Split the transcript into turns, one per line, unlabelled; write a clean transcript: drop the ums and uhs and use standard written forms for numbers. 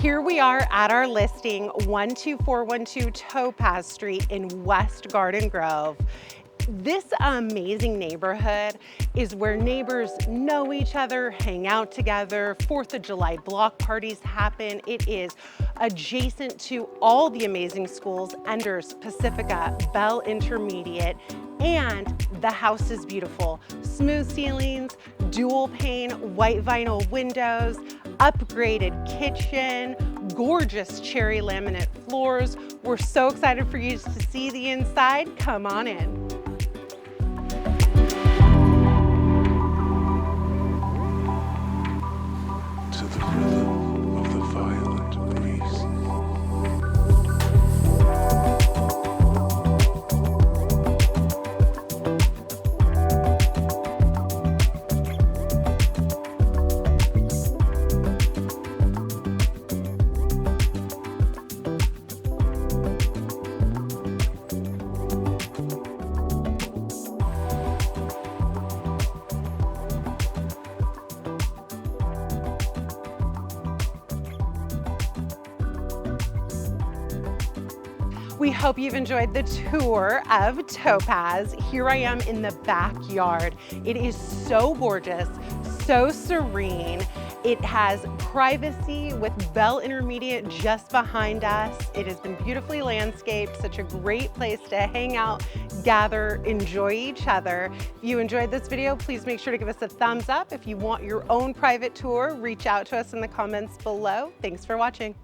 Here we are at our listing, 12412 Topaz Street in West Garden Grove. This amazing neighborhood is where neighbors know each other, hang out together, 4th of July block parties happen. It is adjacent to all the amazing schools, Enders, Pacifica, Bell Intermediate, and the house is beautiful. Smooth ceilings, dual pane, white vinyl windows, upgraded kitchen, gorgeous cherry laminate floors. We're so excited for you to see the inside. Come on in.
To the rhythm of the violent breeze.
We hope you've enjoyed the tour of Topaz. Here I am in the backyard. It is so gorgeous, so serene. It has privacy with Bell Intermediate just behind us. It has been beautifully landscaped, such a great place to hang out, gather, enjoy each other. If you enjoyed this video, please make sure to give us a thumbs up. If you want your own private tour, reach out to us in the comments below. Thanks for watching.